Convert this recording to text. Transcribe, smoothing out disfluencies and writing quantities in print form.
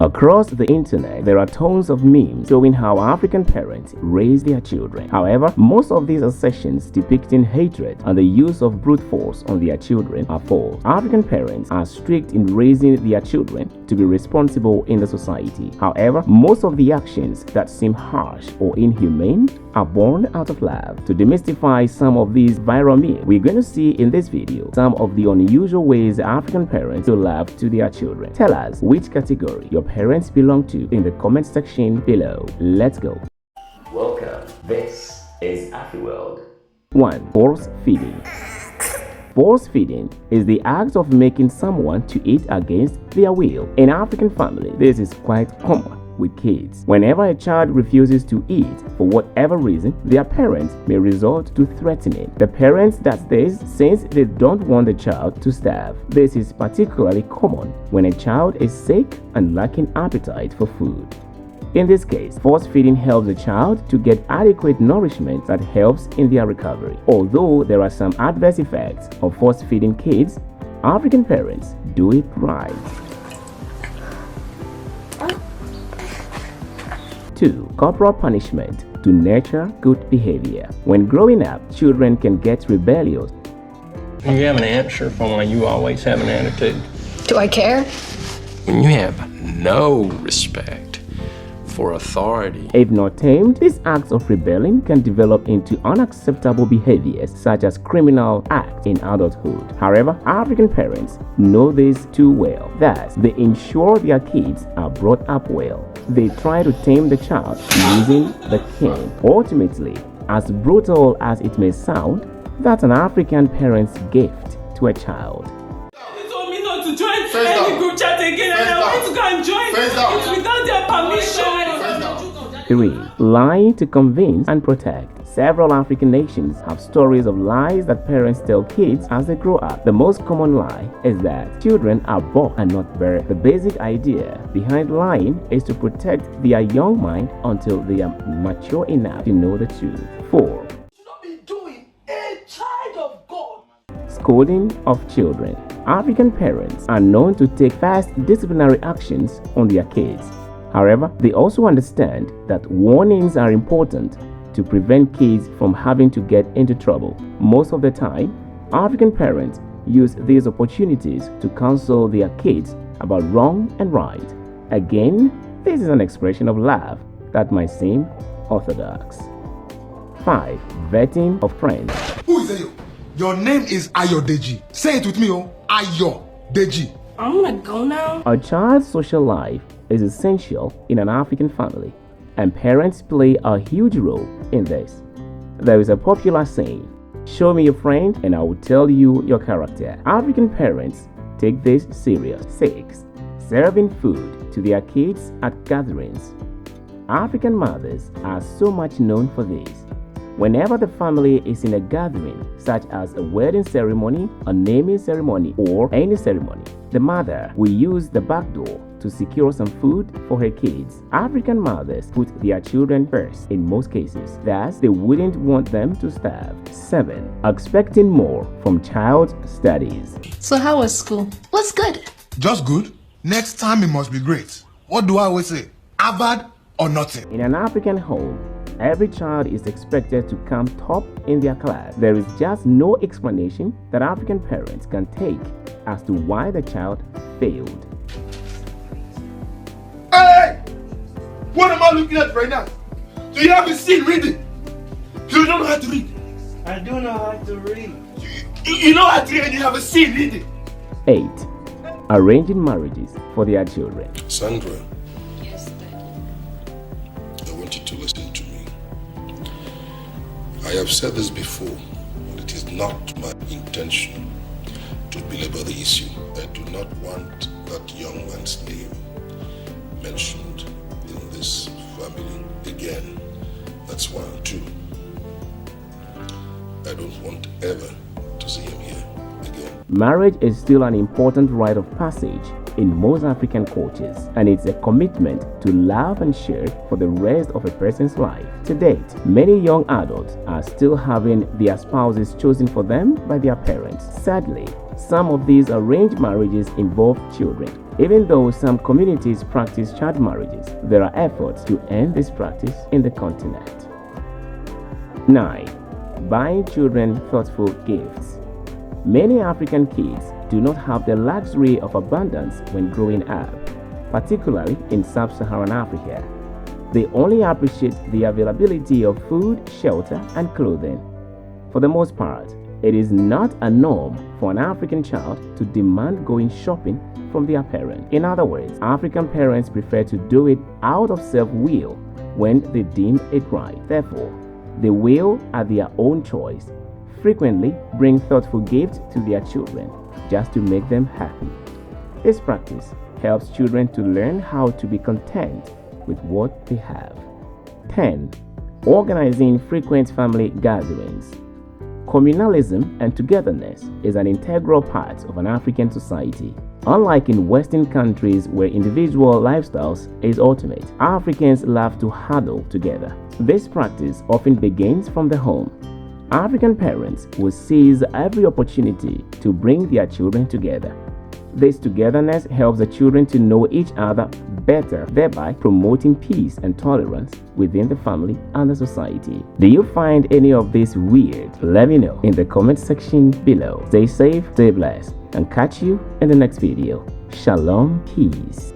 Across the internet, there are tons of memes showing how African parents raise their children. However, most of these assertions depicting hatred and the use of brute force on their children are false. African parents are strict in raising their children to be responsible in the society. However, most of the actions that seem harsh or inhumane are born out of love. To demystify some of these viral memes, we're going to see in this video some of the unusual ways African parents show love to their children. Tell us which category your parents belong to in the comment section below. Let's go. Welcome. This is AfriWorld. 1. Force feeding. Force feeding is the act of making someone to eat against their will. In African families, this is quite common with kids. Whenever a child refuses to eat for whatever reason, their parents may resort to threatening. The parents does this since they don't want the child to starve. This is particularly common when a child is sick and lacking appetite for food. In this case, force feeding helps the child to get adequate nourishment that helps in their recovery. Although there are some adverse effects of force feeding kids, African parents do it right. 2. Corporal punishment to nurture good behavior. When growing up, children can get rebellious. When you have an answer for why you always have an attitude. Do I care? When you have no respect for authority. If not tamed, these acts of rebellion can develop into unacceptable behaviors such as criminal acts in adulthood. However, African parents know this too well. Thus, they ensure their kids are brought up well. They try to tame the child using the cane. Ultimately, as brutal as it may sound, that's an African parent's gift to a child. They told me not to join any group chat again, and I went to go and join it without their permission. 3. Lying to convince and protect. Several African nations have stories of lies that parents tell kids as they grow up. The most common lie is that children are born and not birthed. The basic idea behind lying is to protect their young mind until they are mature enough to know the truth. 4. Scolding of children. African parents are known to take fast disciplinary actions on their kids. However, they also understand that warnings are important to prevent kids from having to get into trouble. Most of the time, African parents use these opportunities to counsel their kids about wrong and right. Again, this is an expression of love that might seem orthodox. 5. Vetting of friends. Who is you? Your name is Ayodeji. Say it with me, oh. Ayodeji. I'm gonna go now. A child's social life is essential in an African family, and parents play a huge role in this. There is a popular saying, "Show me your friend and I will tell you your character." African parents take this serious. 6. Serving food to their kids at gatherings. African mothers are so much known for this. Whenever the family is in a gathering, such as a wedding ceremony, a naming ceremony, or any ceremony, the mother will use the back door to secure some food for her kids. African mothers put their children first in most cases, thus they wouldn't want them to starve. 7. Expecting more from child's studies. So how was school? What's good? Just good. Next time it must be great. What do I always say? Harvard or nothing. In an African home, every child is expected to come top in their class. There is just no explanation that African parents can take as to why the child failed. Hey! What am I looking at right now? Do you haven't seen reading? You don't know how to read. I do know how to read. You know how to read and you haven't seen reading. 8. Arranging marriages for their children. Sandra. Yes, Dad. I want you to listen to me. I have said this before, but it is not my intention to belabor the issue. I do not want that young man's name mentioned in this family again. That's 1. 2. I don't want ever to see him here again. Marriage is still an important rite of passage in most African cultures, and it's a commitment to love and share for the rest of a person's life. To date, many young adults are still having their spouses chosen for them by their parents. Sadly, some of these arranged marriages involve children. Even though some communities practice child marriages, there are efforts to end this practice in the continent. 9. Buying children thoughtful gifts. Many African kids do not have the luxury of abundance when growing up, particularly in sub-Saharan Africa. They only appreciate the availability of food, shelter, and clothing. For the most part, it is not a norm for an African child to demand going shopping from their parent. In other words, African parents prefer to do it out of self-will when they deem it right. Therefore, they will, at their own choice, frequently bring thoughtful gifts to their children just to make them happy. This practice helps children to learn how to be content with what they have. 10. Organizing frequent family gatherings. Communalism and togetherness is an integral part of an African society. Unlike in Western countries where individual lifestyles is ultimate, Africans love to huddle together. This practice often begins from the home. African parents will seize every opportunity to bring their children together. This togetherness helps the children to know each other better, thereby promoting peace and tolerance within the family and the society. Do you find any of this weird? Let me know in the comment section below. Stay safe, stay blessed, and catch you in the next video. Shalom, peace.